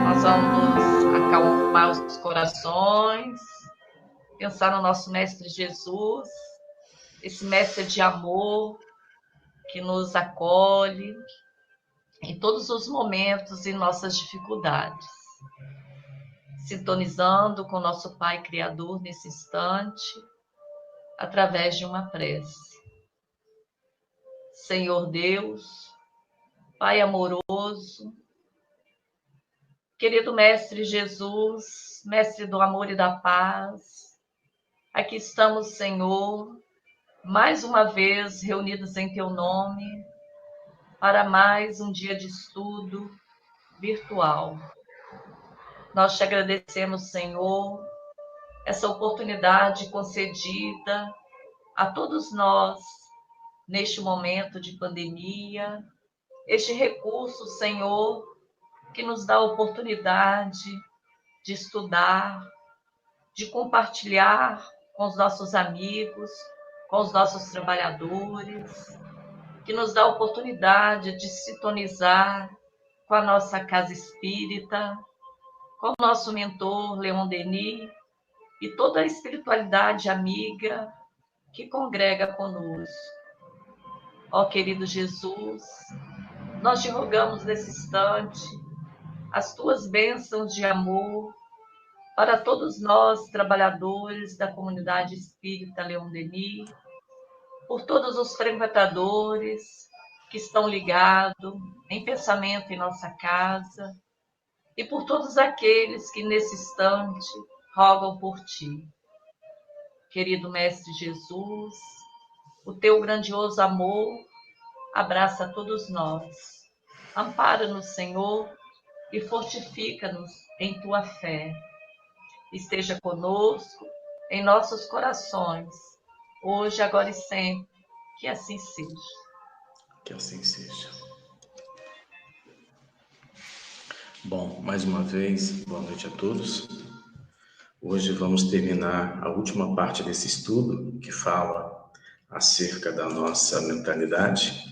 Nós vamos acalmar os corações, pensar no nosso Mestre Jesus, esse Mestre de amor que nos acolhe em todos os momentos e nossas dificuldades. Sintonizando com nosso Pai Criador nesse instante, através de uma prece. Senhor Deus, Pai amoroso, querido Mestre Jesus, Mestre do amor e da paz, aqui estamos, Senhor, mais uma vez reunidos em Teu nome, para mais um dia de estudo virtual. Nós te agradecemos, Senhor, essa oportunidade concedida a todos nós neste momento de pandemia, este recurso, Senhor, que nos dá a oportunidade de estudar, de compartilhar com os nossos amigos, com os nossos trabalhadores, que nos dá a oportunidade de sintonizar com a nossa casa espírita, com o nosso mentor Leon Denis e toda a espiritualidade amiga que congrega conosco. Ó querido Jesus, nós te rogamos nesse instante as tuas bênçãos de amor para todos nós, trabalhadores da comunidade espírita Leon Denis, por todos os frequentadores que estão ligados em pensamento em nossa casa e por todos aqueles que nesse instante rogam por ti. Querido Mestre Jesus, o teu grandioso amor abraça todos nós. Ampara-nos, Senhor, e fortifica-nos em tua fé. Esteja conosco em nossos corações, hoje, agora e sempre. Que assim seja. Que assim seja. Bom, mais uma vez, boa noite a todos. Hoje vamos terminar a última parte desse estudo, que fala acerca da nossa mentalidade.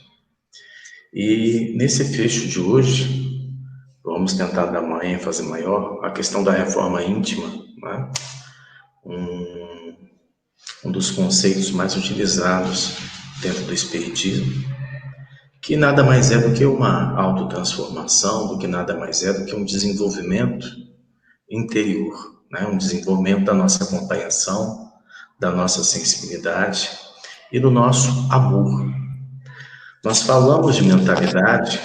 E nesse fecho de hoje, vamos tentar dar uma ênfase maior à questão da reforma íntima, né? Um dos conceitos mais utilizados dentro do Espiritismo, que nada mais é do que uma autotransformação, do que nada mais é do que um desenvolvimento interior, né? Um desenvolvimento da nossa compreensão, da nossa sensibilidade e do nosso amor. Nós falamos de mentalidade,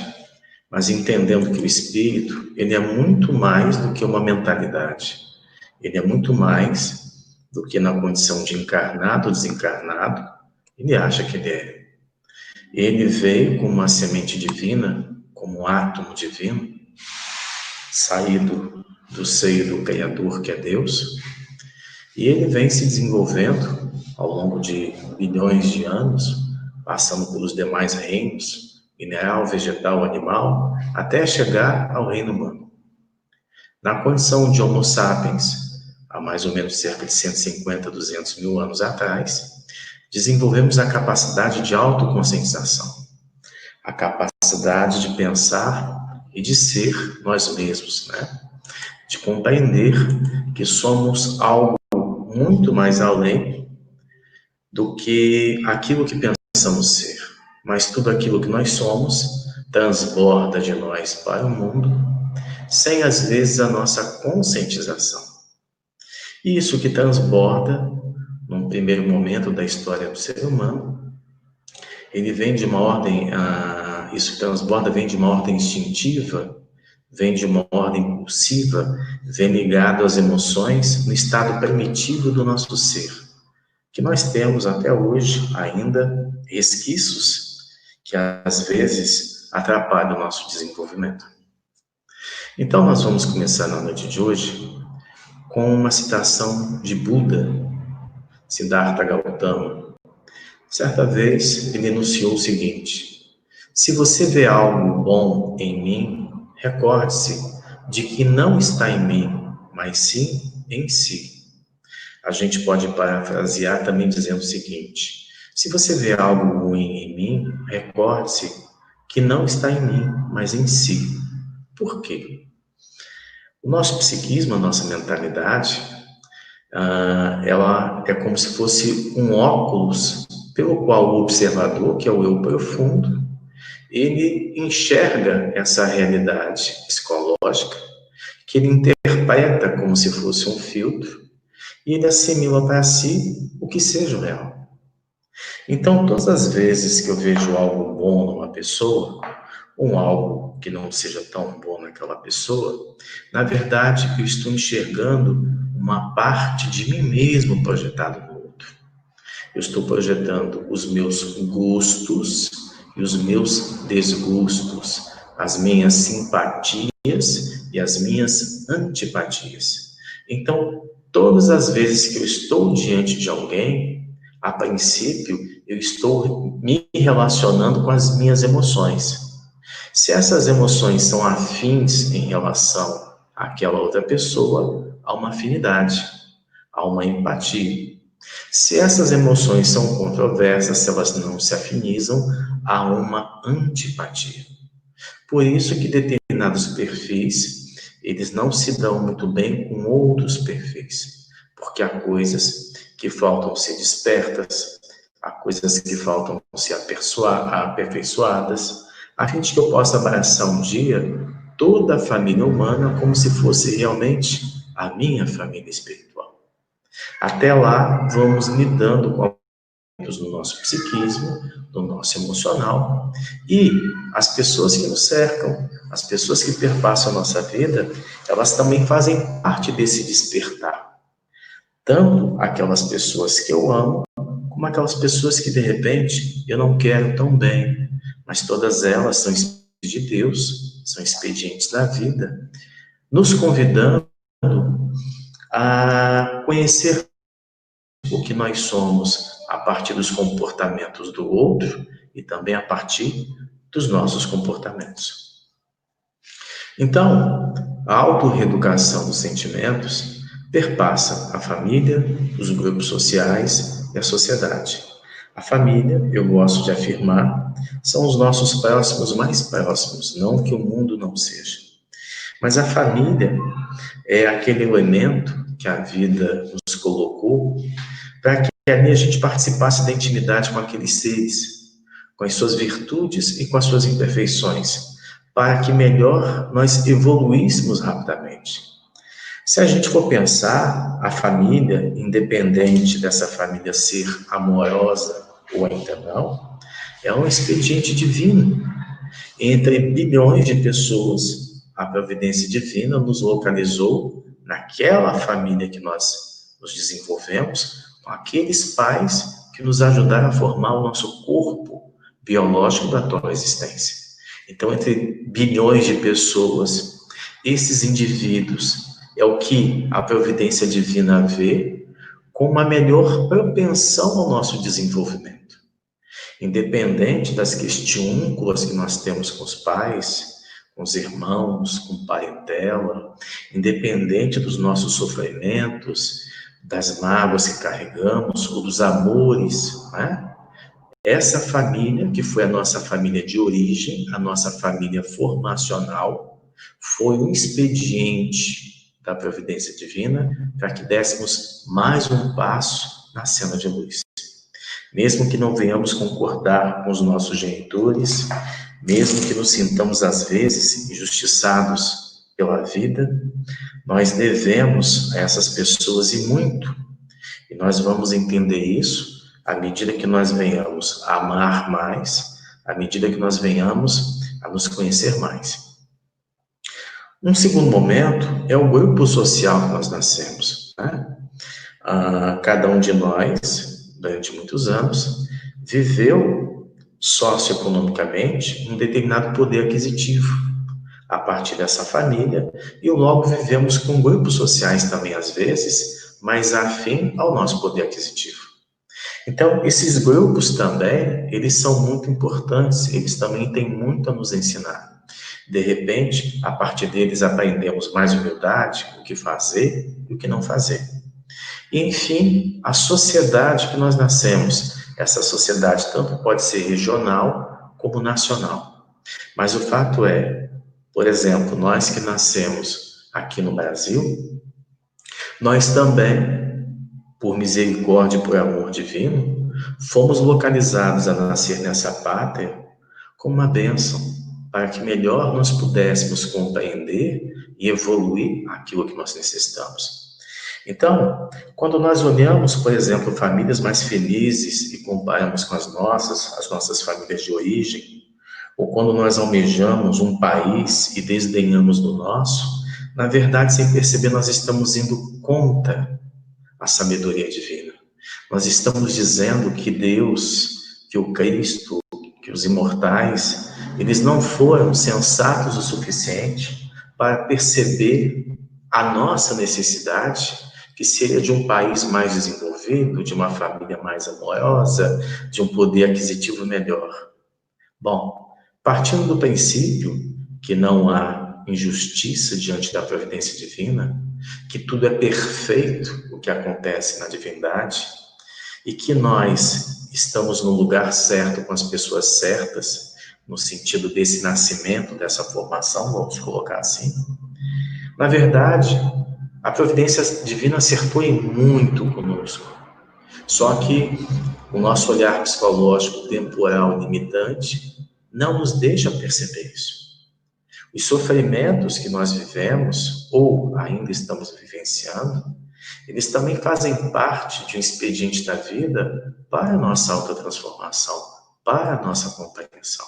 mas entendendo que o espírito, ele é muito mais do que uma mentalidade. Ele é muito mais do que na condição de encarnado ou desencarnado, ele acha que ele é. Ele veio como uma semente divina, como um átomo divino, saído do seio do Criador, que é Deus, e ele vem se desenvolvendo ao longo de bilhões de anos, passando pelos demais reinos, mineral, vegetal, animal, até chegar ao reino humano. Na condição de Homo sapiens, há mais ou menos cerca de 150, 200 mil anos atrás, desenvolvemos a capacidade de autoconscientização, a capacidade de pensar e de ser nós mesmos, né? De compreender que somos algo muito mais além do que aquilo que pensamos ser, mas tudo aquilo que nós somos transborda de nós para o mundo, sem às vezes a nossa conscientização. E isso que transborda, num primeiro momento da história do ser humano, ele vem de uma ordem, isso que transborda vem de uma ordem instintiva, vem de uma ordem impulsiva, vem ligado às emoções no estado primitivo do nosso ser, que nós temos até hoje ainda resquícios que às vezes atrapalham o nosso desenvolvimento. Então nós vamos começar na noite de hoje com uma citação de Buda, Siddhartha Gautama. Certa vez, ele enunciou o seguinte: se você vê algo bom em mim, recorde-se de que não está em mim, mas sim em si. A gente pode parafrasear também dizendo o seguinte: se você vê algo ruim em mim, recorde-se que não está em mim, mas em si. Por quê? O nosso psiquismo, a nossa mentalidade, ela é como se fosse um óculos pelo qual o observador, que é o eu profundo, ele enxerga essa realidade psicológica, que ele interpreta como se fosse um filtro, e ele assimila para si o que seja o real. Então, todas as vezes que eu vejo algo bom numa pessoa, ou algo que não seja tão bom naquela pessoa, na verdade, eu estou enxergando uma parte de mim mesmo projetado no outro. Eu estou projetando os meus gostos e os meus desgostos, as minhas simpatias e as minhas antipatias. Então, todas as vezes que eu estou diante de alguém, a princípio, eu estou me relacionando com as minhas emoções. Se essas emoções são afins em relação àquela outra pessoa, há uma afinidade, há uma empatia. Se essas emoções são controversas, se elas não se afinizam, há uma antipatia. Por isso que determinados perfis, eles não se dão muito bem com outros perfis, porque há coisas que faltam ser despertas, há coisas que faltam ser aperfeiçoadas, a fim de que eu possa abraçar um dia toda a família humana como se fosse realmente a minha família espiritual. Até lá, vamos lidando com do nosso psiquismo, do nosso emocional, e as pessoas que nos cercam, as pessoas que perpassam a nossa vida, elas também fazem parte desse despertar. Tanto aquelas pessoas que eu amo, como aquelas pessoas que de repente eu não quero tão bem, mas todas elas são expedientes de Deus, são expedientes da vida, nos convidando a conhecer o que nós somos a partir dos comportamentos do outro e também a partir dos nossos comportamentos. Então, a autorreeducação dos sentimentos perpassa a família, os grupos sociais e a sociedade. A família, eu gosto de afirmar, são os nossos próximos mais próximos, não que o mundo não seja. Mas a família é aquele elemento que a vida nos colocou para que ali a gente participasse da intimidade com aqueles seres, com as suas virtudes e com as suas imperfeições, para que melhor nós evoluíssemos rapidamente. Se a gente for pensar, a família, independente dessa família ser amorosa ou ainda não, é um expediente divino. Entre bilhões de pessoas, a providência divina nos localizou naquela família que nós nos desenvolvemos, com aqueles pais que nos ajudaram a formar o nosso corpo biológico da atual existência. Então, entre bilhões de pessoas, esses indivíduos é o que a providência divina vê com uma melhor propensão ao nosso desenvolvimento. Independente das questiúnculas que nós temos com os pais, com os irmãos, com parentela, independente dos nossos sofrimentos, das mágoas que carregamos, ou dos amores, né? Essa família, que foi a nossa família de origem, a nossa família formacional, foi um expediente da providência divina para que dessemos mais um passo na cena de luz. Mesmo que não venhamos concordar com os nossos genitores, mesmo que nos sintamos às vezes injustiçados pela vida, nós devemos a essas pessoas e muito. E nós vamos entender isso à medida que nós venhamos a amar mais, à medida que nós venhamos a nos conhecer mais. Um segundo momento é o grupo social que nós nascemos, né? Cada um de nós, durante muitos anos, viveu socioeconomicamente um determinado poder aquisitivo a partir dessa família, e logo vivemos com grupos sociais também, às vezes, mais afim ao nosso poder aquisitivo. Então, esses grupos também, eles são muito importantes, eles também têm muito a nos ensinar. De repente, a partir deles aprendemos mais humildade, o que fazer e o que não fazer. E, enfim, a sociedade que nós nascemos, essa sociedade tanto pode ser regional como nacional. Mas o fato é, por exemplo, nós que nascemos aqui no Brasil, nós também, por misericórdia e por amor divino, fomos localizados a nascer nessa pátria como uma bênção, para que melhor nós pudéssemos compreender e evoluir aquilo que nós necessitamos. Então, quando nós olhamos, por exemplo, famílias mais felizes e comparamos com as nossas famílias de origem, ou quando nós almejamos um país e desdenhamos do nosso, na verdade, sem perceber, nós estamos indo contra a sabedoria divina. Nós estamos dizendo que Deus, que o Cristo, que os imortais, eles não foram sensatos o suficiente para perceber a nossa necessidade, que seria de um país mais desenvolvido, de uma família mais amorosa, de um poder aquisitivo melhor. Bom, partindo do princípio que não há injustiça diante da providência divina, que tudo é perfeito o que acontece na divindade, e que nós estamos no lugar certo com as pessoas certas, no sentido desse nascimento, dessa formação, vamos colocar assim. Na verdade, a providência divina acertou em muito conosco. Só que o nosso olhar psicológico, temporal, limitante, não nos deixa perceber isso. Os sofrimentos que nós vivemos, ou ainda estamos vivenciando, eles também fazem parte de um expediente da vida para a nossa autotransformação, para a nossa compreensão.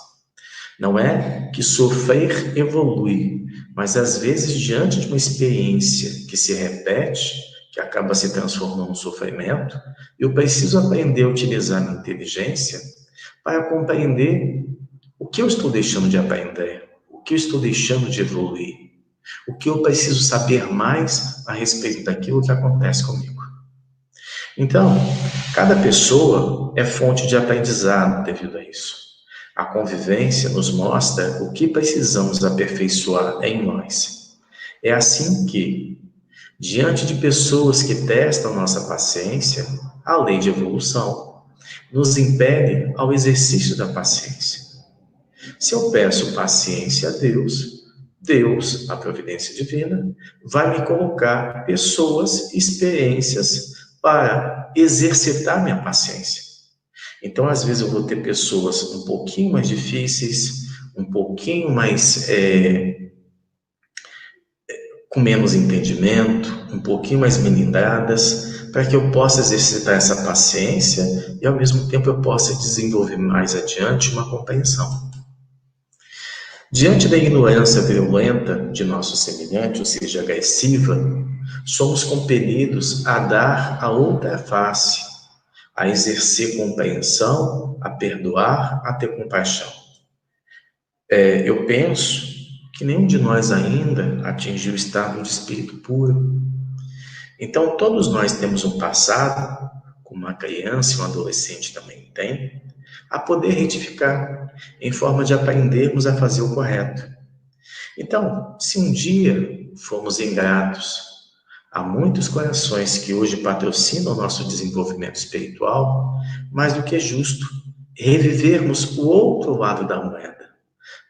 Não é que sofrer evolui, mas às vezes diante de uma experiência que se repete, que acaba se transformando num sofrimento, eu preciso aprender a utilizar a inteligência para compreender o que eu estou deixando de aprender, o que eu estou deixando de evoluir, o que eu preciso saber mais a respeito daquilo que acontece comigo. Então, cada pessoa é fonte de aprendizado devido a isso. A convivência nos mostra o que precisamos aperfeiçoar em nós. É assim que, diante de pessoas que testam nossa paciência, a lei de evolução nos impele ao exercício da paciência. Se eu peço paciência a Deus, Deus, a providência divina, vai me colocar pessoas, experiências para exercitar minha paciência. Então, às vezes, eu vou ter pessoas um pouquinho mais difíceis, um pouquinho mais com menos entendimento, um pouquinho mais melindradas, para que eu possa exercitar essa paciência e, ao mesmo tempo, eu possa desenvolver mais adiante uma compreensão. Diante da ignorância virulenta de nosso semelhante, ou seja, agressiva, somos compelidos a dar a outra face, a exercer compreensão, a perdoar, a ter compaixão. Eu penso que nenhum de nós ainda atingiu o estado de espírito puro. Então, todos nós temos um passado, como uma criança e um adolescente também tem, a poder retificar, em forma de aprendermos a fazer o correto. Então, se um dia formos ingratos a muitos corações que hoje patrocinam o nosso desenvolvimento espiritual, mais do que justo revivermos o outro lado da moeda,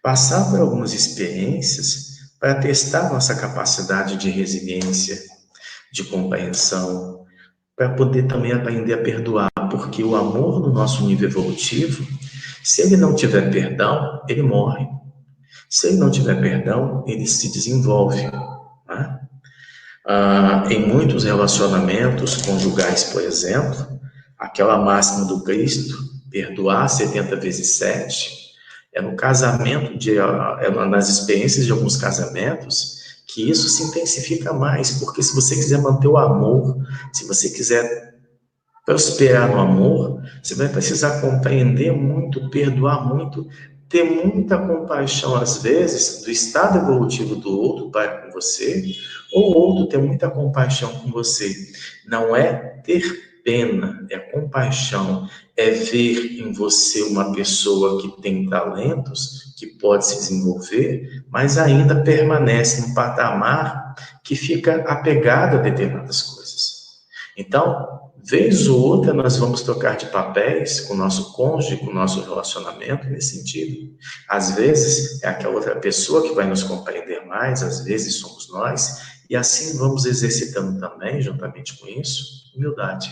passar por algumas experiências para testar nossa capacidade de resiliência, de compreensão, para poder também aprender a perdoar, porque o amor no nosso nível evolutivo, se ele não tiver perdão, ele morre. Se ele não tiver perdão, ele se desenvolve. Né? Em muitos relacionamentos conjugais, por exemplo, aquela máxima do Cristo, perdoar 70 vezes 7, no casamento, nas experiências de alguns casamentos, que isso se intensifica mais, porque se você quiser manter o amor, se você quiser prosperar no amor, você vai precisar compreender muito, perdoar muito, ter muita compaixão, às vezes, do estado evolutivo do outro para com você, ou o outro ter muita compaixão com você. Não é ter pena, é compaixão, é ver em você uma pessoa que tem talentos, que pode se desenvolver, mas ainda permanece no patamar que fica apegado a determinadas coisas. Então, vez ou outra, nós vamos trocar de papéis com o nosso cônjuge, com o nosso relacionamento, nesse sentido. Às vezes, é aquela outra pessoa que vai nos compreender mais, às vezes somos nós, e assim vamos exercitando também, juntamente com isso, humildade.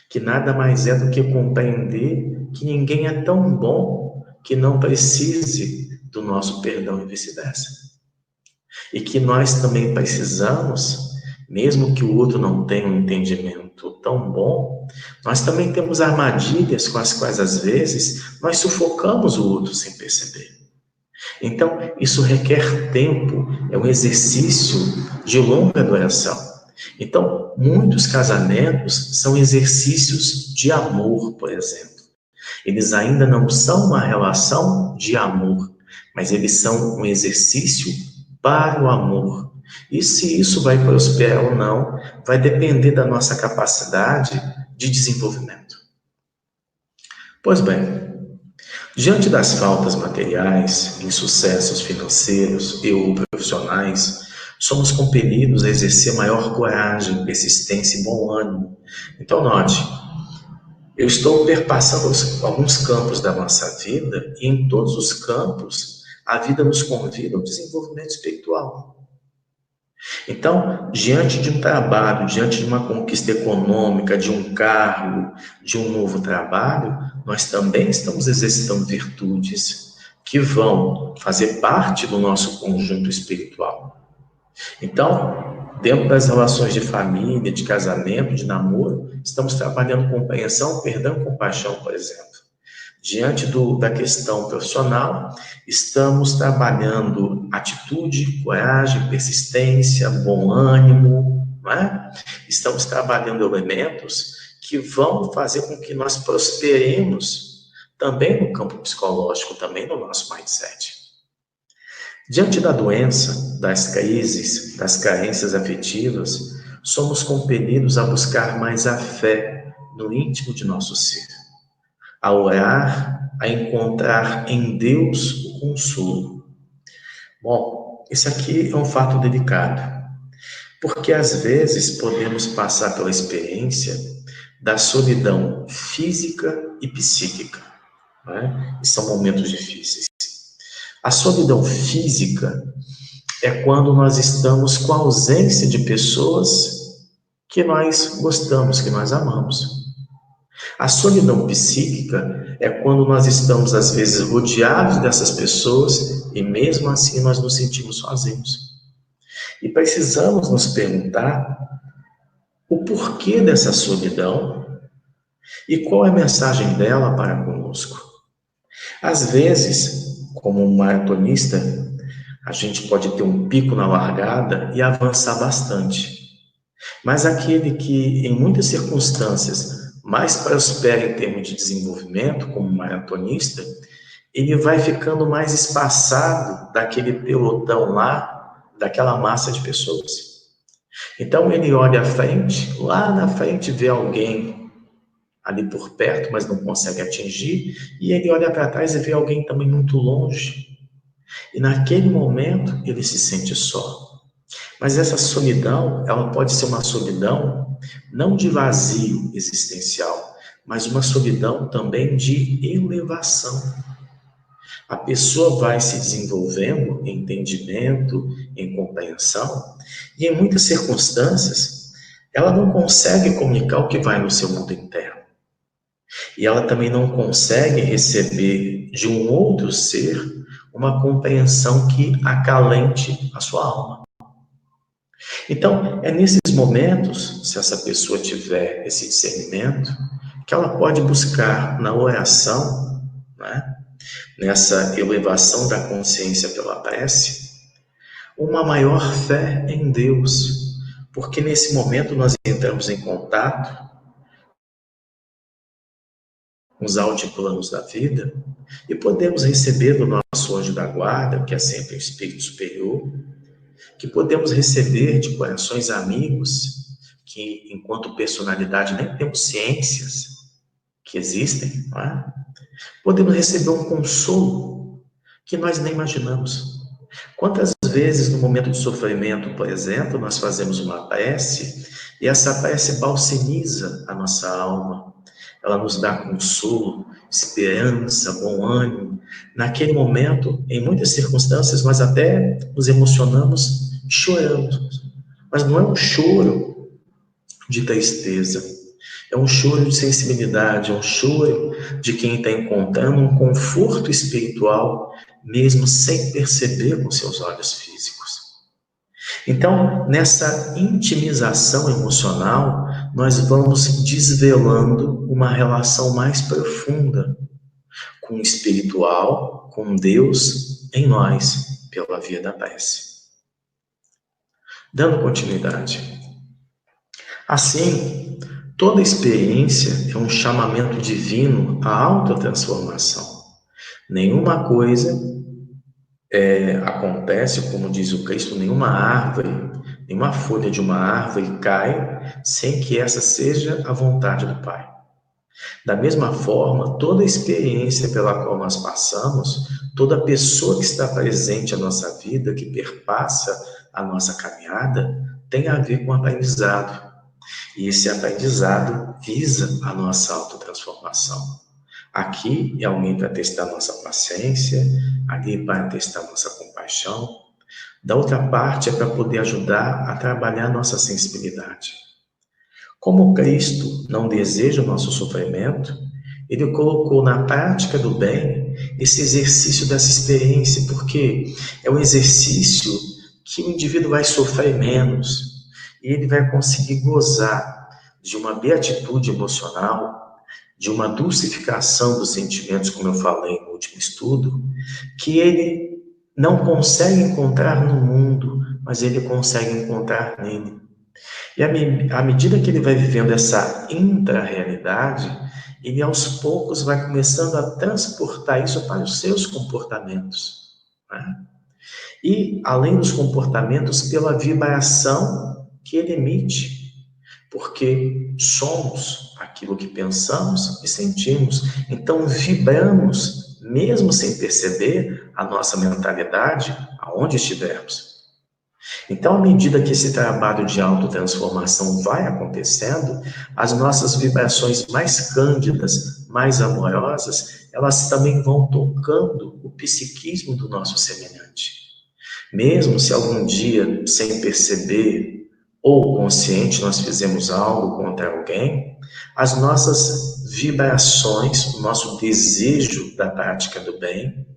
Que nada mais é do que compreender que ninguém é tão bom que não precise do nosso perdão e vice-versa. E que nós também precisamos, mesmo que o outro não tenha um entendimento tão bom, nós também temos armadilhas com as quais, às vezes, nós sufocamos o outro sem perceber. Então, isso requer tempo, é um exercício de longa duração. Então, muitos casamentos são exercícios de amor, por exemplo. Eles ainda não são uma relação de amor, mas eles são um exercício para o amor. E se isso vai prosperar ou não, vai depender da nossa capacidade de desenvolvimento. Pois bem, diante das faltas materiais, insucessos financeiros e ou profissionais, somos compelidos a exercer maior coragem, persistência e bom ânimo. Então, note, eu estou perpassando alguns campos da nossa vida e em todos os campos a vida nos convida ao desenvolvimento espiritual. Então, diante de um trabalho, diante de uma conquista econômica, de um cargo, de um novo trabalho, nós também estamos exercitando virtudes que vão fazer parte do nosso conjunto espiritual. Então, dentro das relações de família, de casamento, de namoro, estamos trabalhando compreensão, perdão e compaixão, por exemplo. Diante da questão profissional, estamos trabalhando atitude, coragem, persistência, bom ânimo, não é? Estamos trabalhando elementos que vão fazer com que nós prosperemos também no campo psicológico, também no nosso mindset. Diante da doença, das crises, das carências afetivas, somos compelidos a buscar mais a fé no íntimo de nosso ser, a orar, a encontrar em Deus o consolo. Bom, isso aqui é um fato delicado, porque às vezes podemos passar pela experiência da solidão física e psíquica, né? E são momentos difíceis. A solidão física é quando nós estamos com a ausência de pessoas que nós gostamos, que nós amamos. A solidão psíquica é quando nós estamos, às vezes, rodeados dessas pessoas e mesmo assim nós nos sentimos sozinhos. E precisamos nos perguntar o porquê dessa solidão e qual é a mensagem dela para conosco. Às vezes, como um maratonista, a gente pode ter um pico na largada e avançar bastante. Mas aquele que, em muitas circunstâncias, mais prospera em termos de desenvolvimento, como maratonista, ele vai ficando mais espaçado daquele pelotão lá, daquela massa de pessoas. Então ele olha à frente, lá na frente vê alguém ali por perto, mas não consegue atingir, e ele olha para trás e vê alguém também muito longe. E naquele momento ele se sente só. Mas essa solidão, ela pode ser uma solidão não de vazio existencial, mas uma solidão também de elevação. A pessoa vai se desenvolvendo em entendimento, em compreensão, e em muitas circunstâncias, ela não consegue comunicar o que vai no seu mundo interno. E ela também não consegue receber de um outro ser uma compreensão que acalente a sua alma. Então, é nesses momentos, se essa pessoa tiver esse discernimento, que ela pode buscar na oração, né, nessa elevação da consciência pela prece, uma maior fé em Deus, porque nesse momento nós entramos em contato uns altiplanos da vida, e podemos receber do nosso anjo da guarda, que é sempre o Espírito Superior, que podemos receber de corações amigos, que enquanto personalidade nem temos ciências que existem, não é? Podemos receber um consolo que nós nem imaginamos. Quantas vezes no momento de sofrimento, por exemplo, nós fazemos uma prece e essa prece balsamiza a nossa alma, ela nos dá consolo, esperança, bom ânimo. Naquele momento, em muitas circunstâncias, nós até nos emocionamos chorando, mas não é um choro de tristeza, é um choro de sensibilidade, é um choro de quem está encontrando um conforto espiritual, mesmo sem perceber com seus olhos físicos. Então, nessa intimização emocional, nós vamos desvelando uma relação mais profunda com o espiritual, com Deus em nós, pela via da prece. Dando continuidade. Assim, toda experiência é um chamamento divino à autotransformação. Nenhuma coisa acontece, como diz o Cristo, nenhuma árvore, nenhuma folha de uma árvore cai sem que essa seja a vontade do Pai. Da mesma forma, toda experiência pela qual nós passamos, toda pessoa que está presente na nossa vida, que perpassa a nossa caminhada, tem a ver com aprendizado. E esse aprendizado visa a nossa autotransformação. Aqui é alguém para testar nossa paciência, ali para testar nossa compaixão. Da outra parte é para poder ajudar a trabalhar nossa sensibilidade. Como Cristo não deseja o nosso sofrimento, Ele colocou na prática do bem esse exercício dessa experiência, porque é um exercício que o indivíduo vai sofrer menos e ele vai conseguir gozar de uma beatitude emocional, de uma dulcificação dos sentimentos, como eu falei no último estudo, que ele não consegue encontrar no mundo, mas ele consegue encontrar nele. E à medida que ele vai vivendo essa intra-realidade, ele aos poucos vai começando a transportar isso para os seus comportamentos, né? E, além dos comportamentos, pela vibração que ele emite, porque somos aquilo que pensamos e sentimos. Então, vibramos, mesmo sem perceber, a nossa mentalidade aonde estivermos. Então, à medida que esse trabalho de autotransformação vai acontecendo, as nossas vibrações mais cândidas, mais amorosas, elas também vão tocando o psiquismo do nosso semelhante. Mesmo se algum dia, sem perceber ou consciente, nós fizemos algo contra alguém, as nossas vibrações, o nosso desejo da prática do bem,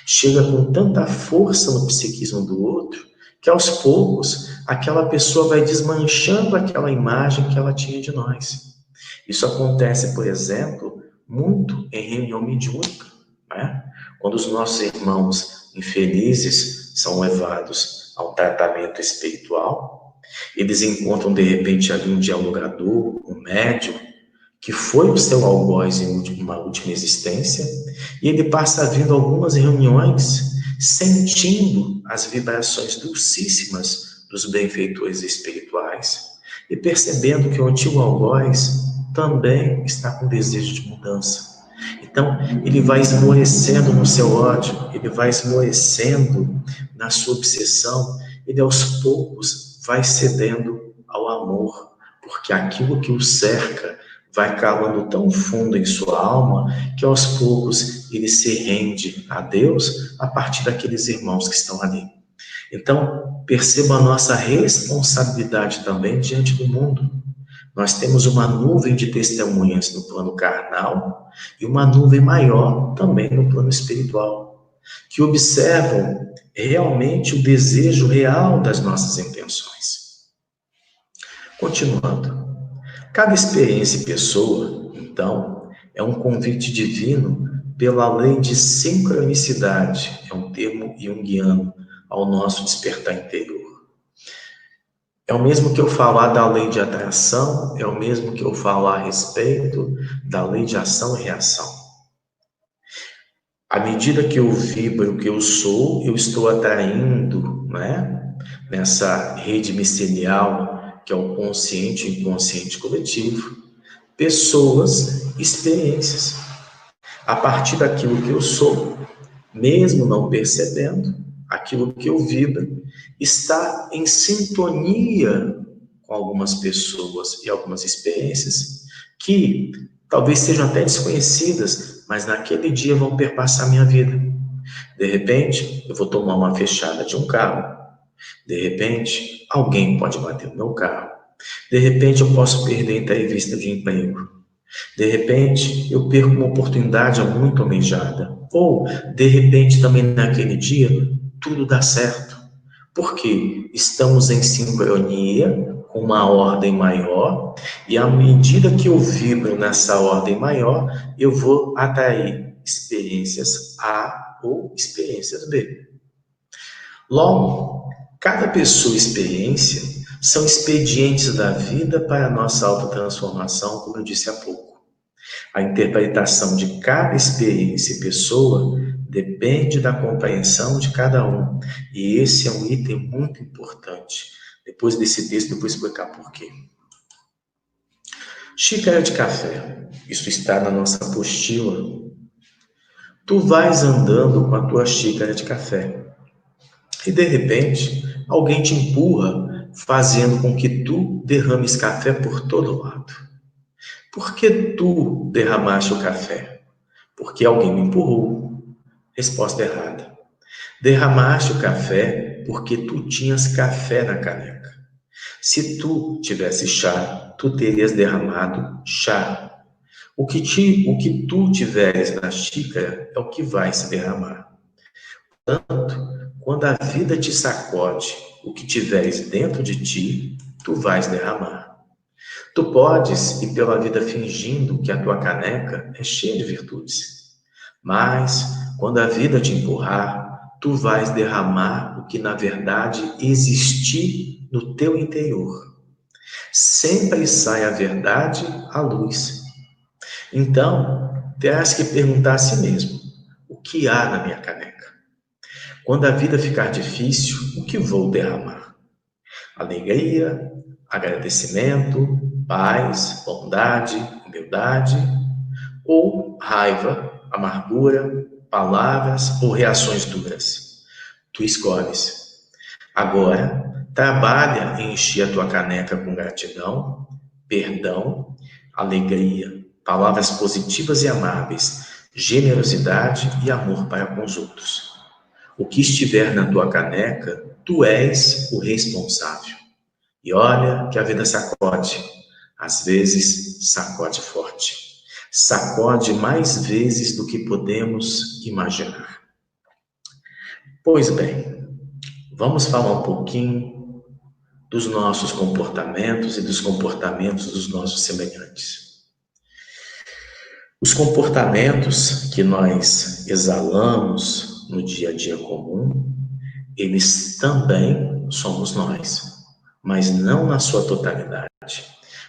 chega com tanta força no psiquismo do outro, que aos poucos aquela pessoa vai desmanchando aquela imagem que ela tinha de nós. Isso acontece, por exemplo, muito em reunião mediúnica, né? Quando os nossos irmãos infelizes são levados a um tratamento espiritual, eles encontram de repente ali um dialogador, um médium, que foi o seu algoz em uma última existência, e ele passa vindo algumas reuniões sentindo as vibrações dulcíssimas dos benfeitores espirituais e percebendo que o antigo algoz também está com desejo de mudança. Então, ele vai esmorecendo no seu ódio, ele vai esmorecendo na sua obsessão, ele aos poucos vai cedendo ao amor, porque aquilo que o cerca vai calando tão fundo em sua alma que aos poucos ele se rende a Deus a partir daqueles irmãos que estão ali. Então, perceba a nossa responsabilidade também diante do mundo. Nós temos uma nuvem de testemunhas no plano carnal e uma nuvem maior também no plano espiritual, que observam realmente o desejo real das nossas intenções. Continuando. Cada experiência e pessoa, então, é um convite divino pela lei de sincronicidade, é um termo junguiano, ao nosso despertar interior. É o mesmo que eu falar da lei de atração, é o mesmo que eu falar a respeito da lei de ação e reação. À medida que eu vibro o que eu sou, eu estou atraindo, né, nessa rede micelial, que é o consciente e inconsciente coletivo, pessoas, experiências. A partir daquilo que eu sou, mesmo não percebendo, aquilo que eu vibro está em sintonia com algumas pessoas e algumas experiências que talvez sejam até desconhecidas, mas naquele dia vão perpassar minha vida. De repente, eu vou tomar uma fechada de um carro. De repente, alguém pode bater no meu carro. De repente, eu posso perder a entrevista de emprego. De repente, eu perco uma oportunidade muito almejada. Ou, de repente, também naquele dia, tudo dá certo. Porque estamos em sincronia com uma ordem maior, e à medida que eu vibro nessa ordem maior, eu vou atrair experiências A ou experiências B. Logo, cada pessoa e experiência são expedientes da vida para a nossa autotransformação, como eu disse há pouco. A interpretação de cada experiência e pessoa depende da compreensão de cada um. E esse é um item muito importante. Depois desse texto, eu vou explicar por quê. Xícara de café. Isso está na nossa apostila. Tu vais andando com a tua xícara de café. E de repente, alguém te empurra, fazendo com que tu derrames café por todo lado. Por que tu derramaste o café? Porque alguém me empurrou. Resposta errada. Derramaste o café porque tu tinhas café na caneca. Se tu tivesse chá, tu terias derramado chá. O que tu tiveres na xícara é o que vai se derramar. Portanto, quando a vida te sacode, o que tiveres dentro de ti, tu vais derramar. Tu podes ir pela vida fingindo que a tua caneca é cheia de virtudes. Mas, quando a vida te empurrar, tu vais derramar o que na verdade existir no teu interior. Sempre sai a verdade à luz. Então, terás que perguntar a si mesmo: o que há na minha caneca? Quando a vida ficar difícil, o que vou derramar? Alegria, agradecimento, paz, bondade, humildade, ou raiva, amargura, palavras ou reações duras? Tu escolhes. Agora, trabalha em encher a tua caneca com gratidão, perdão, alegria, palavras positivas e amáveis, generosidade e amor para com os outros. O que estiver na tua caneca, tu és o responsável. E olha que a vida sacode. Às vezes, sacode forte. Sacode mais vezes do que podemos imaginar. Pois bem, vamos falar um pouquinho dos nossos comportamentos e dos comportamentos dos nossos semelhantes. Os comportamentos que nós exalamos no dia a dia comum, eles também somos nós, mas não na sua totalidade,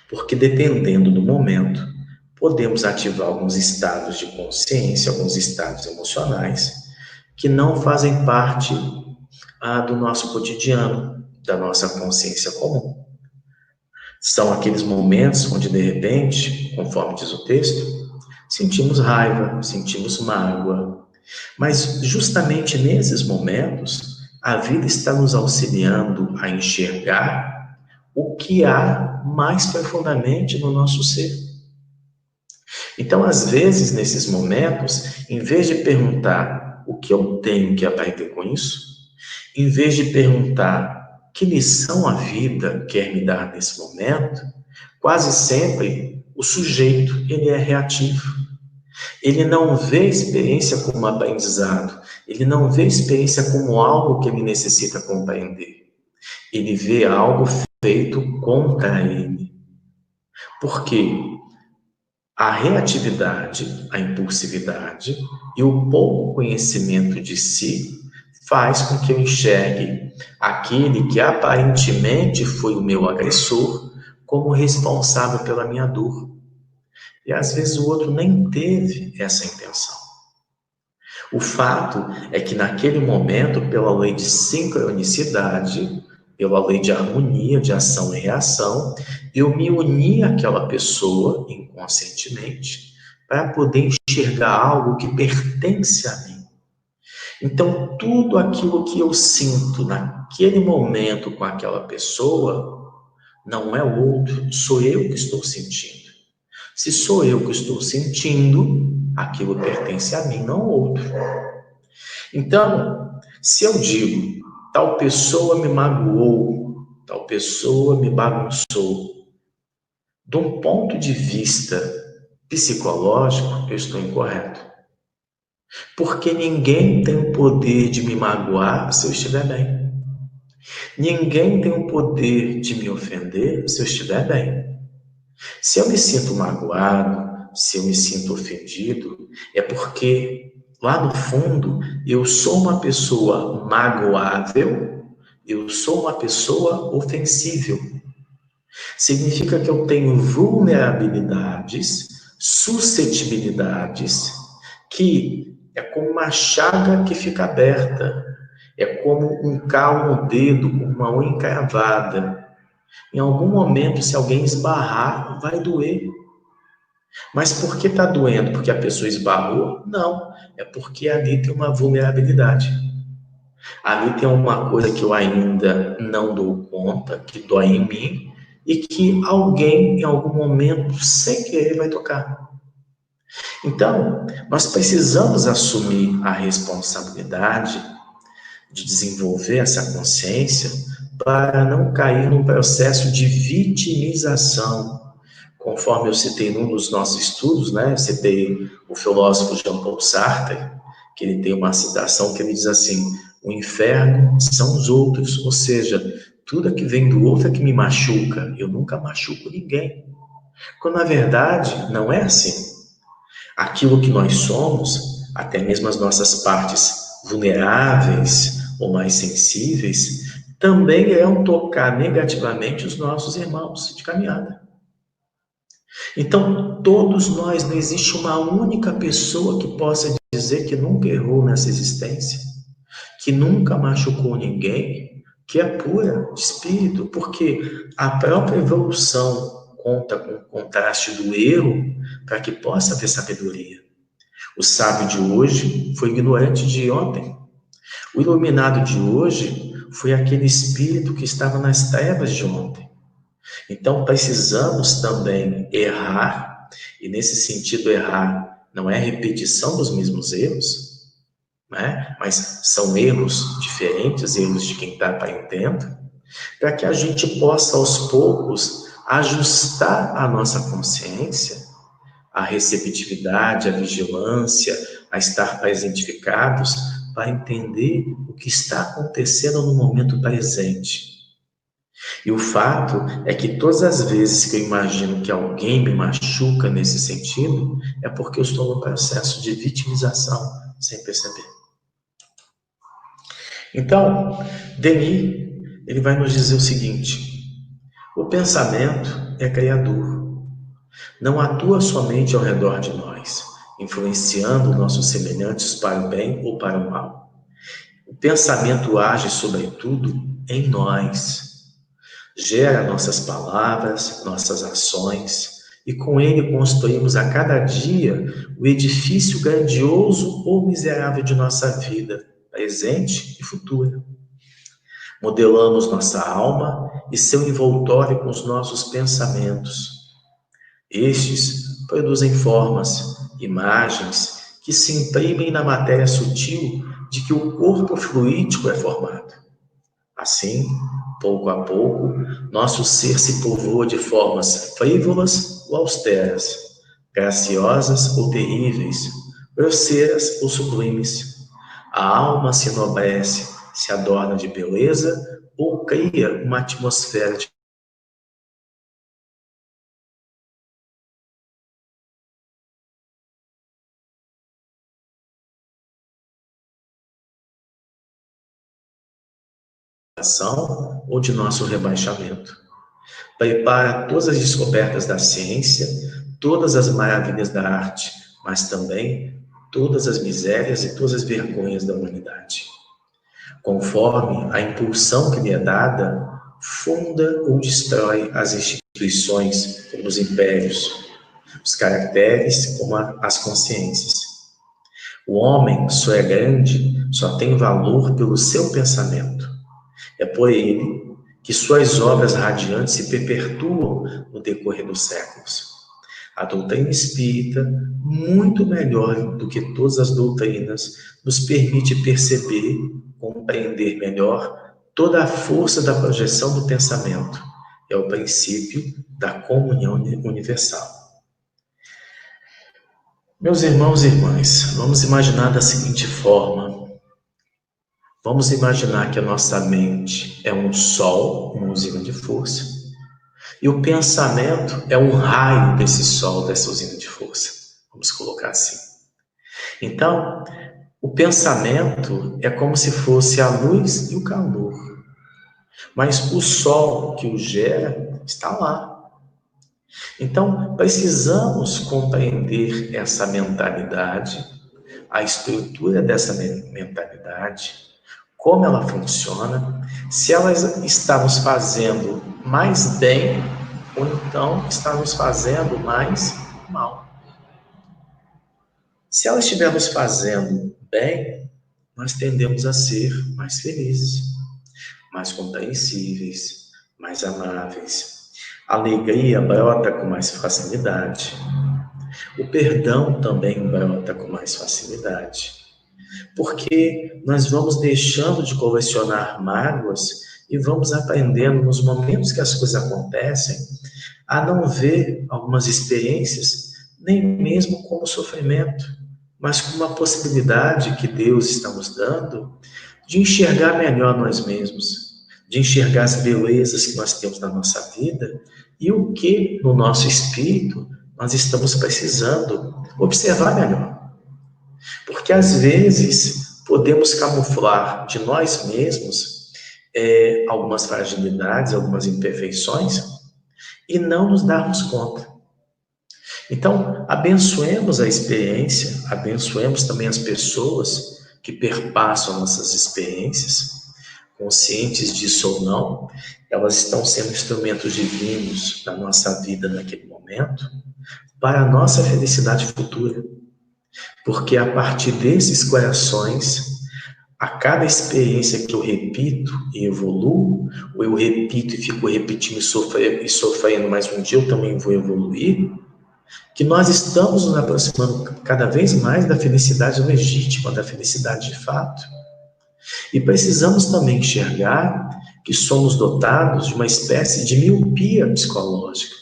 porque dependendo do momento, podemos ativar alguns estados de consciência, alguns estados emocionais, que não fazem parte do nosso cotidiano, da nossa consciência comum. São aqueles momentos onde, de repente, conforme diz o texto, sentimos raiva, sentimos mágoa, mas justamente nesses momentos, a vida está nos auxiliando a enxergar o que há mais profundamente no nosso ser. Então, às vezes, nesses momentos, em vez de perguntar o que eu tenho que aprender com isso, em vez de perguntar que lição a vida quer me dar nesse momento, quase sempre o sujeito ele é reativo. Ele não vê a experiência como aprendizado, ele não vê a experiência como algo que ele necessita compreender. Ele vê algo feito contra ele. Porque a reatividade, a impulsividade e o pouco conhecimento de si faz com que eu enxergue aquele que aparentemente foi o meu agressor como responsável pela minha dor. E às vezes o outro nem teve essa intenção. O fato é que naquele momento, pela lei de sincronicidade, pela lei de harmonia, de ação e reação, eu me uni àquela pessoa inconscientemente para poder enxergar algo que pertence a mim. Então, tudo aquilo que eu sinto naquele momento com aquela pessoa não é o outro, sou eu que estou sentindo. Se sou eu que estou sentindo, aquilo pertence a mim, não ao outro. Então, se eu digo, tal pessoa me magoou, tal pessoa me bagunçou, de um ponto de vista psicológico, eu estou incorreto. Porque ninguém tem o poder de me magoar se eu estiver bem. Ninguém tem o poder de me ofender se eu estiver bem. Se eu me sinto magoado, se eu me sinto ofendido, é porque lá no fundo eu sou uma pessoa magoável, eu sou uma pessoa ofensível. Significa que eu tenho vulnerabilidades, suscetibilidades, que é como uma chaga que fica aberta, é como um calo no dedo com uma unha encravada. Em algum momento, se alguém esbarrar, vai doer. Mas por que está doendo? Porque a pessoa esbarrou? Não, é porque ali tem uma vulnerabilidade. Ali tem uma coisa que eu ainda não dou conta, que dói em mim, e que alguém, em algum momento, sem querer, vai tocar. Então, nós precisamos assumir a responsabilidade de desenvolver essa consciência para não cair num processo de vitimização. Conforme eu citei num dos nossos estudos, né? Eu citei o filósofo Jean-Paul Sartre, que ele tem uma citação que ele diz assim: o inferno são os outros, ou seja, tudo que vem do outro é que me machuca, eu nunca machuco ninguém. Quando na verdade não é assim. Aquilo que nós somos, até mesmo as nossas partes vulneráveis ou mais sensíveis, também irão tocar negativamente os nossos irmãos de caminhada. Então, todos nós, não existe uma única pessoa que possa dizer que nunca errou nessa existência, que nunca machucou ninguém, que é pura de espírito, porque a própria evolução conta com o contraste do erro para que possa haver sabedoria. O sábio de hoje foi ignorante de ontem. O iluminado de hoje foi aquele espírito que estava nas trevas de ontem. Então, precisamos também errar, e nesse sentido, errar não é repetição dos mesmos erros, né? Mas são erros diferentes, erros de quem está aprendendo, para que a gente possa, aos poucos, ajustar a nossa consciência, a receptividade, a vigilância, a estar presentificados, para entender o que está acontecendo no momento presente. E o fato é que todas as vezes que eu imagino que alguém me machuca nesse sentido, é porque eu estou no processo de vitimização, sem perceber. Então, Denis, ele vai nos dizer o seguinte: o pensamento é criador. Não atua somente ao redor de nós, influenciando nossos semelhantes para o bem ou para o mal. O pensamento age, sobretudo, em nós. Gera nossas palavras, nossas ações, e com ele construímos a cada dia o edifício grandioso ou miserável de nossa vida, presente e futura. Modelamos nossa alma e seu envoltório com os nossos pensamentos. Estes produzem formas, imagens, que se imprimem na matéria sutil de que o corpo fluídico é formado. Assim, pouco a pouco, nosso ser se povoa de formas frívolas ou austeras, graciosas ou terríveis, grosseiras ou sublimes. A alma se enobrece, se adorna de beleza ou cria uma atmosfera de ação ou de nosso rebaixamento. Prepara todas as descobertas da ciência, todas as maravilhas da arte, mas também todas as misérias e todas as vergonhas da humanidade. Conforme a impulsão que lhe é dada, funda ou destrói as instituições, como os impérios, os caracteres, como as consciências. O homem só é grande, só tem valor pelo seu pensamento. É por ele que suas obras radiantes se perpetuam no decorrer dos séculos. A doutrina espírita, muito melhor do que todas as doutrinas, nos permite perceber, compreender melhor toda a força da projeção do pensamento. É o princípio da comunhão universal. Meus irmãos e irmãs, vamos imaginar da seguinte forma. Vamos imaginar que a nossa mente é um sol, uma usina de força, e o pensamento é um raio desse sol, dessa usina de força. Vamos colocar assim. Então, o pensamento é como se fosse a luz e o calor, mas o sol que o gera está lá. Então, precisamos compreender essa mentalidade, a estrutura dessa mentalidade, como ela funciona, se ela está nos fazendo mais bem ou então está nos fazendo mais mal. Se ela estiver nos fazendo bem, nós tendemos a ser mais felizes, mais compreensíveis, mais amáveis. A alegria brota com mais facilidade. O perdão também brota com mais facilidade. Porque nós vamos deixando de colecionar mágoas e vamos aprendendo nos momentos que as coisas acontecem a não ver algumas experiências nem mesmo como sofrimento, mas como uma possibilidade que Deus está nos dando de enxergar melhor nós mesmos, de enxergar as belezas que nós temos na nossa vida e o que no nosso espírito nós estamos precisando observar melhor. Porque às vezes podemos camuflar de nós mesmos algumas fragilidades, algumas imperfeições e não nos darmos conta. Então, abençoemos a experiência, abençoemos também as pessoas que perpassam nossas experiências, conscientes disso ou não, elas estão sendo instrumentos divinos da nossa vida naquele momento, para a nossa felicidade futura. Porque a partir desses corações, a cada experiência que eu repito e evoluo, ou eu repito e fico repetindo e sofrendo, mas um dia eu também vou evoluir, que nós estamos nos aproximando cada vez mais da felicidade legítima, da felicidade de fato. E precisamos também enxergar que somos dotados de uma espécie de miopia psicológica.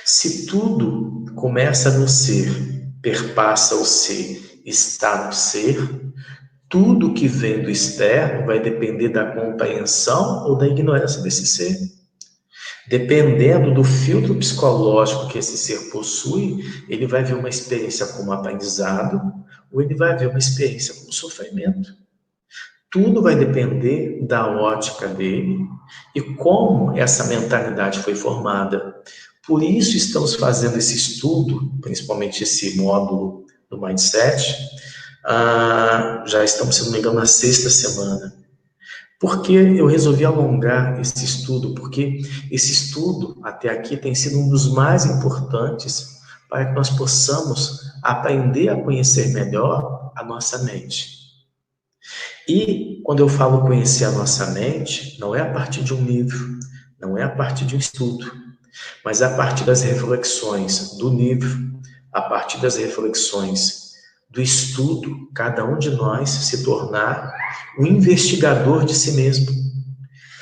Se tudo começa no ser, perpassa o ser, está no ser, tudo que vem do externo vai depender da compreensão ou da ignorância desse ser. Dependendo do filtro psicológico que esse ser possui, ele vai ver uma experiência como aprendizado ou ele vai ver uma experiência como sofrimento. Tudo vai depender da ótica dele e como essa mentalidade foi formada. Por isso estamos fazendo esse estudo, principalmente esse módulo do Mindset, já estamos, se não me engano, na 6ª semana. Por que eu resolvi alongar esse estudo? Porque esse estudo, até aqui, tem sido um dos mais importantes para que nós possamos aprender a conhecer melhor a nossa mente. E quando eu falo conhecer a nossa mente, não é a partir de um livro, não é a partir de um estudo, mas a partir das reflexões do livro, a partir das reflexões do estudo, cada um de nós se tornar um investigador de si mesmo,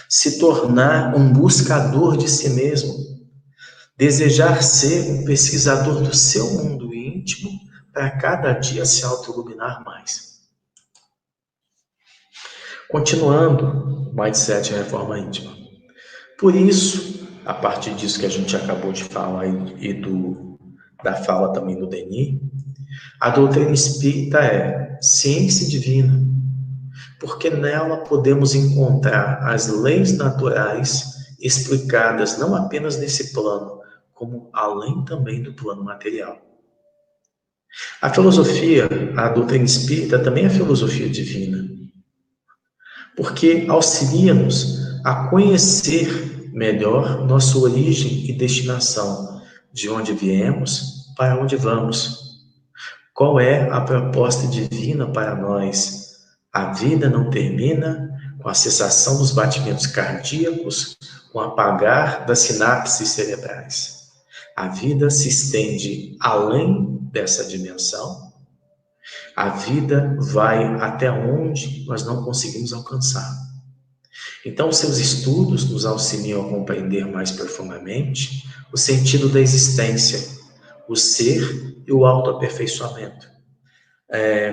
se tornar um buscador de si mesmo, desejar ser um pesquisador do seu mundo íntimo para cada dia se autoiluminar mais. Continuando, Mindset e Reforma Íntima. Por isso, a partir disso que a gente acabou de falar e da fala também do Denis, a doutrina espírita é ciência divina, porque nela podemos encontrar as leis naturais explicadas não apenas nesse plano, como além também do plano material. A filosofia, a doutrina espírita, também é filosofia divina, porque auxilia-nos a conhecer melhor nossa origem e destinação, de onde viemos, para onde vamos. Qual é a proposta divina para nós? A vida não termina com a cessação dos batimentos cardíacos, com o apagar das sinapses cerebrais. A vida se estende além dessa dimensão. A vida vai até onde nós não conseguimos alcançar. Então, seus estudos nos auxiliam a compreender mais profundamente o sentido da existência, o ser e o autoaperfeiçoamento.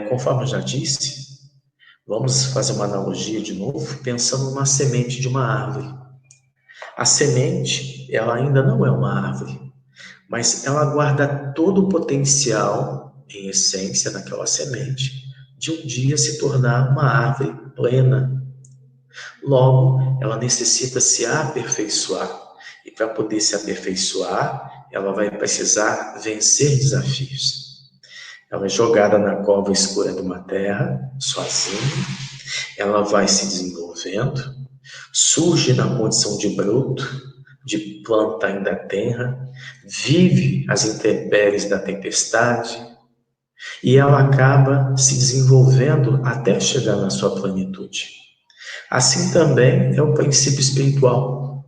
Conforme eu já disse, vamos fazer uma analogia de novo, pensando numa semente de uma árvore. A semente, ela ainda não é uma árvore, mas ela guarda todo o potencial, em essência, naquela semente, de um dia se tornar uma árvore plena. Logo, ela necessita se aperfeiçoar. E para poder se aperfeiçoar, ela vai precisar vencer desafios. Ela é jogada na cova escura de uma terra, sozinha. Ela vai se desenvolvendo, surge na condição de broto, de planta ainda tenra, vive as intempéries da tempestade, e ela acaba se desenvolvendo até chegar na sua plenitude. Assim também é o princípio espiritual.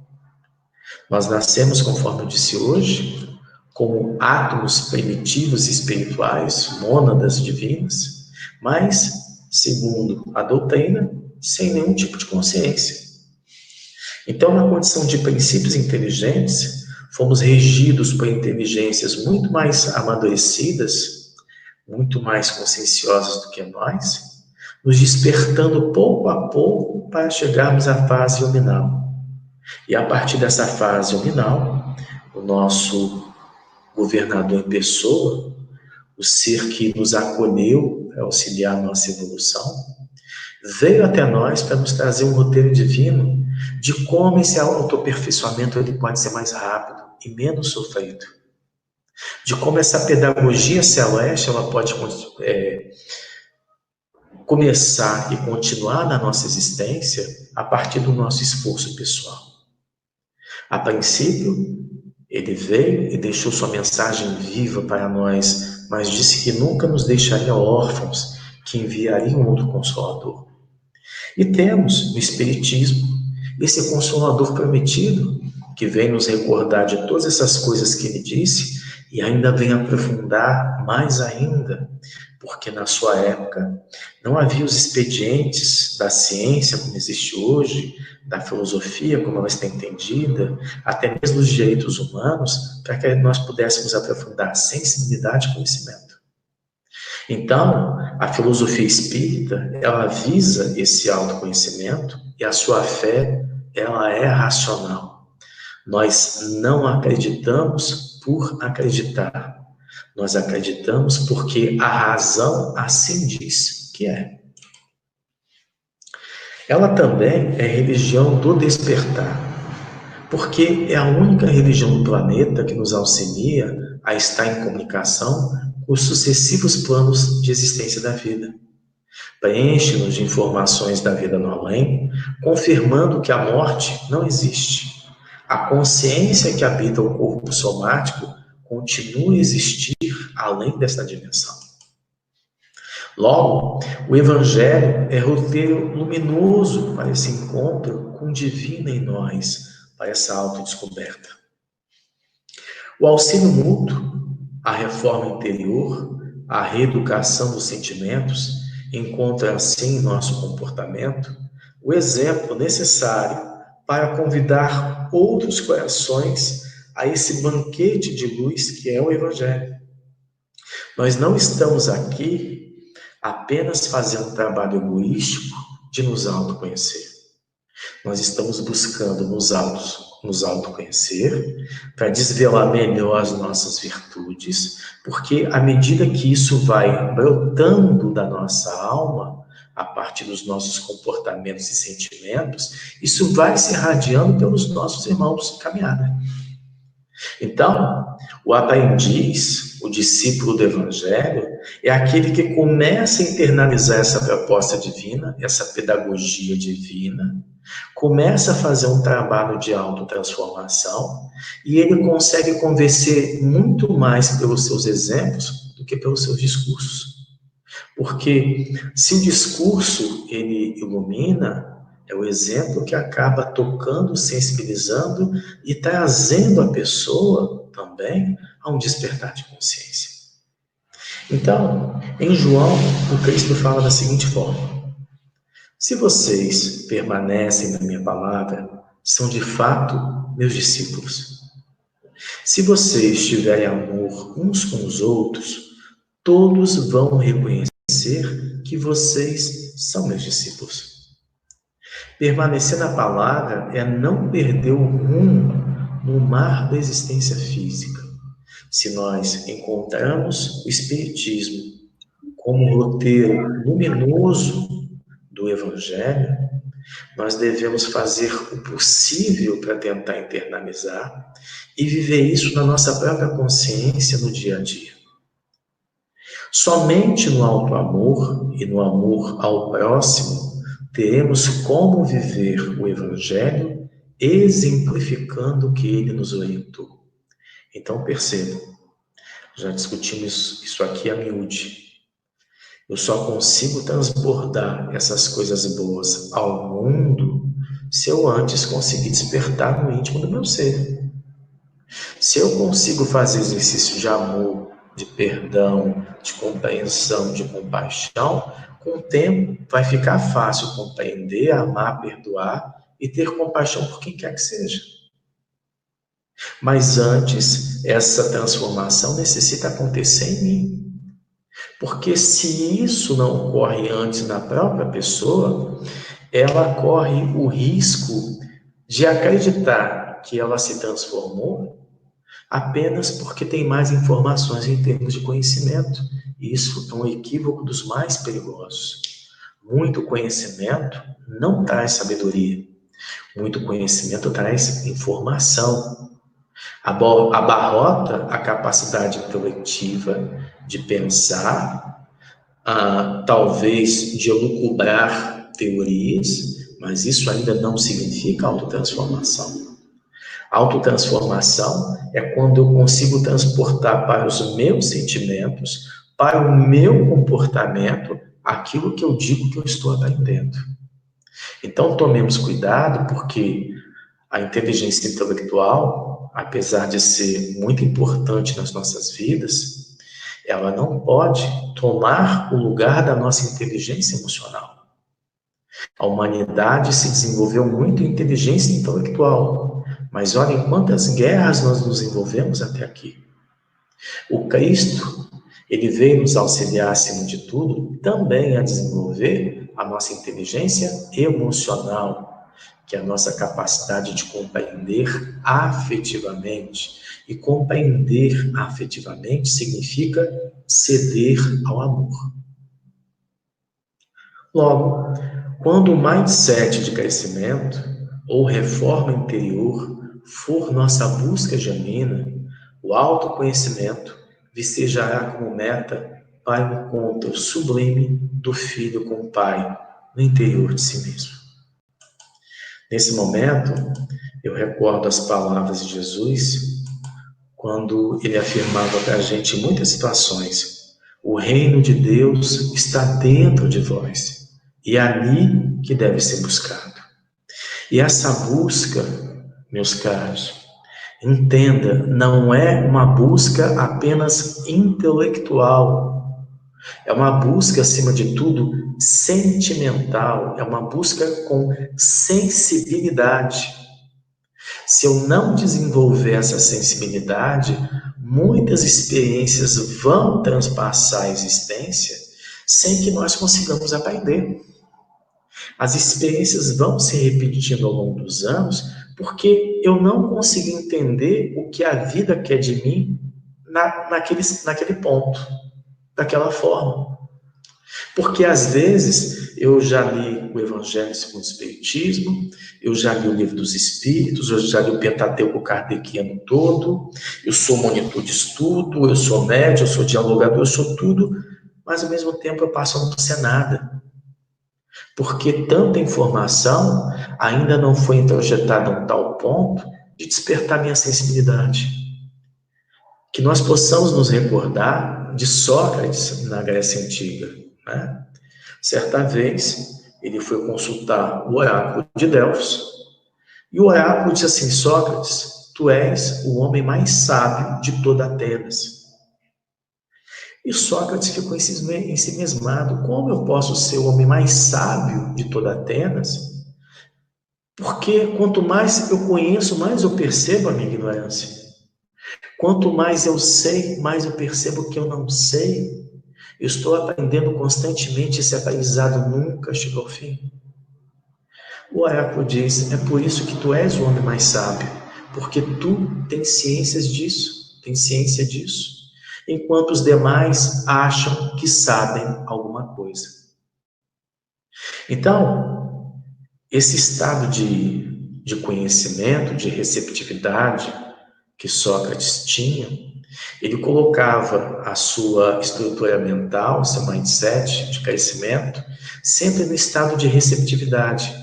Nós nascemos, conforme eu disse hoje, como átomos primitivos espirituais, mônadas divinas, mas, segundo a doutrina, sem nenhum tipo de consciência. Então, na condição de princípios inteligentes, fomos regidos por inteligências muito mais amadurecidas, muito mais conscienciosas do que nós, nos despertando pouco a pouco para chegarmos à fase luminal. E a partir dessa fase luminal, o nosso governador em pessoa, o ser que nos acolheu para auxiliar a nossa evolução, veio até nós para nos trazer um roteiro divino de como esse autoaperfeiçoamento ele pode ser mais rápido e menos sofrido. De como essa pedagogia celeste ela pode começar e continuar na nossa existência a partir do nosso esforço pessoal. A princípio, ele veio e deixou sua mensagem viva para nós, mas disse que nunca nos deixaria órfãos, que enviaria um outro Consolador. E temos no Espiritismo esse Consolador prometido, que vem nos recordar de todas essas coisas que ele disse e ainda vem aprofundar mais ainda, porque na sua época não havia os expedientes da ciência como existe hoje, da filosofia como ela está entendida, até mesmo os direitos humanos, para que nós pudéssemos aprofundar sensibilidade e conhecimento. Então, a filosofia espírita, ela visa esse autoconhecimento e a sua fé, ela é racional. Nós não acreditamos por acreditar. Nós acreditamos porque a razão assim diz que é. Ela também é religião do despertar, porque é a única religião do planeta que nos auxilia a estar em comunicação com os sucessivos planos de existência da vida. Preenche-nos de informações da vida no além, confirmando que a morte não existe. A consciência que habita o corpo somático continua a existir além desta dimensão. Logo, o Evangelho é roteiro luminoso para esse encontro com o divino em nós, para essa autodescoberta. O auxílio mútuo, a reforma interior, a reeducação dos sentimentos, encontra assim em nosso comportamento o exemplo necessário para convidar outros corações a esse banquete de luz que é o Evangelho. Nós não estamos aqui apenas fazendo um trabalho egoístico de nos autoconhecer. Nós estamos buscando nos autoconhecer para desvelar melhor as nossas virtudes, porque à medida que isso vai brotando da nossa alma, a partir dos nossos comportamentos e sentimentos, isso vai se irradiando pelos nossos irmãos de caminhada. Então, o aprendiz, o discípulo do Evangelho, é aquele que começa a internalizar essa proposta divina, essa pedagogia divina, começa a fazer um trabalho de autotransformação e ele consegue convencer muito mais pelos seus exemplos do que pelos seus discursos. Porque se o discurso ele ilumina, é o exemplo que acaba tocando, sensibilizando e trazendo a pessoa também a um despertar de consciência. Então, em João, o Cristo fala da seguinte forma: se vocês permanecem na minha palavra, são de fato meus discípulos. Se vocês tiverem amor uns com os outros, todos vão reconhecer que vocês são meus discípulos. Permanecer na palavra é não perder o rumo no mar da existência física. Se nós encontramos o Espiritismo como roteiro luminoso do Evangelho, nós devemos fazer o possível para tentar internalizar e viver isso na nossa própria consciência no dia a dia. Somente no alto amor e no amor ao próximo teremos como viver o Evangelho exemplificando o que ele nos orientou. Então percebam, já discutimos isso aqui a miúde. Eu só consigo transbordar essas coisas boas ao mundo se eu antes conseguir despertar no íntimo do meu ser. Se eu consigo fazer exercício de amor, de perdão, de compreensão, de compaixão, com o tempo vai ficar fácil compreender, amar, perdoar e ter compaixão por quem quer que seja. Mas antes, essa transformação necessita acontecer em mim. Porque se isso não ocorre antes na própria pessoa, ela corre o risco de acreditar que ela se transformou apenas porque tem mais informações em termos de conhecimento. Isso é um equívoco dos mais perigosos. Muito conhecimento não traz sabedoria. Muito conhecimento traz informação. Abarrota a capacidade intelectiva de pensar, talvez de elucubrar teorias, mas isso ainda não significa autotransformação. Autotransformação é quando eu consigo transportar para os meus sentimentos, para o meu comportamento, aquilo que eu digo que eu estou aprendendo. Então, tomemos cuidado, porque a inteligência intelectual, apesar de ser muito importante nas nossas vidas, ela não pode tomar o lugar da nossa inteligência emocional. A humanidade se desenvolveu muito em inteligência intelectual, mas olhem quantas guerras nós nos envolvemos até aqui. O Cristo, ele veio nos auxiliar, acima de tudo, também a desenvolver a nossa inteligência emocional, que é a nossa capacidade de compreender afetivamente. E compreender afetivamente significa ceder ao amor. Logo, quando o mindset de crescimento ou reforma interior for nossa busca genuína, o autoconhecimento vicejará como meta para o encontro sublime do filho com o pai no interior de si mesmo. Nesse momento, eu recordo as palavras de Jesus, quando ele afirmava para a gente em muitas situações: o reino de Deus está dentro de vós, e é ali que deve ser buscado. E essa busca, meus caros, entenda, não é uma busca apenas intelectual, é uma busca, acima de tudo, sentimental, é uma busca com sensibilidade. Se eu não desenvolver essa sensibilidade, muitas experiências vão transpassar a existência sem que nós consigamos aprender. As experiências vão se repetindo ao longo dos anos porque eu não consegui entender o que a vida quer de mim naquele ponto, daquela forma. Porque às vezes eu já li o Evangelho segundo o Espiritismo, eu já li o Livro dos Espíritos, eu já li o Pentateuco Kardeciano todo, eu sou monitor de estudo, eu sou médium, eu sou dialogador, eu sou tudo, mas ao mesmo tempo eu passo a não ser nada. Porque tanta informação ainda não foi introjetada a um tal ponto de despertar minha sensibilidade. Que nós possamos nos recordar de Sócrates na Grécia Antiga, né? Certa vez, ele foi consultar o oráculo de Delfos, e o oráculo disse assim: Sócrates, tu és o homem mais sábio de toda Atenas. E Sócrates ficou ensimesmado: como eu posso ser o homem mais sábio de toda Atenas? Porque quanto mais eu conheço, mais eu percebo a minha ignorância. Quanto mais eu sei, mais eu percebo que eu não sei. Eu estou aprendendo constantemente, esse aprendizado nunca chega ao fim. O oráculo diz: é por isso que tu és o homem mais sábio, porque tu tens ciência disso, enquanto os demais acham que sabem alguma coisa. Então, esse estado de conhecimento, de receptividade que Sócrates tinha, ele colocava a sua estrutura mental, seu mindset de crescimento, sempre no estado de receptividade,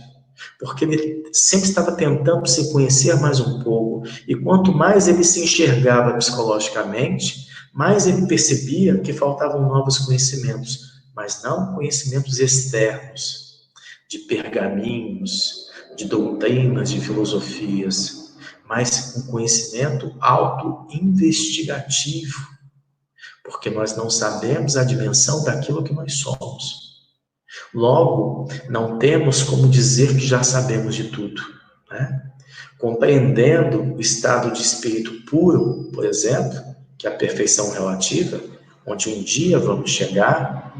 porque ele sempre estava tentando se conhecer mais um pouco, e quanto mais ele se enxergava psicologicamente, mais ele percebia que faltavam novos conhecimentos, mas não conhecimentos externos, de pergaminhos, de doutrinas, de filosofias, mas um conhecimento auto-investigativo, porque nós não sabemos a dimensão daquilo que nós somos. Logo, não temos como dizer que já sabemos de tudo, né? Compreendendo o estado de espírito puro, por exemplo, que é a perfeição relativa, onde um dia vamos chegar,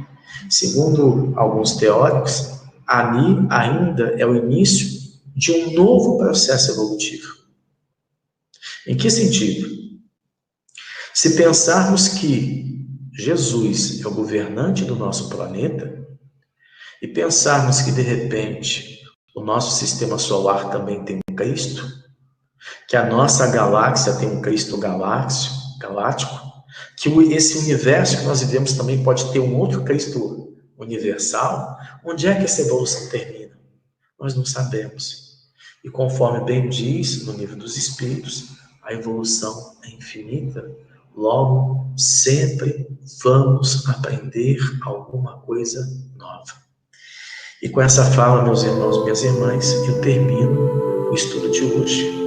segundo alguns teóricos, ali ainda é o início de um novo processo evolutivo. Em que sentido? Se pensarmos que Jesus é o governante do nosso planeta, e pensarmos que, de repente, o nosso sistema solar também tem um Cristo, que a nossa galáxia tem um Cristo galáctico, que esse universo que nós vivemos também pode ter um outro Cristo universal, onde é que essa evolução termina? Nós não sabemos. E conforme bem diz no Livro dos Espíritos, a evolução é infinita, logo sempre vamos aprender alguma coisa nova. E com essa fala, meus irmãos e minhas irmãs, eu termino o estudo de hoje.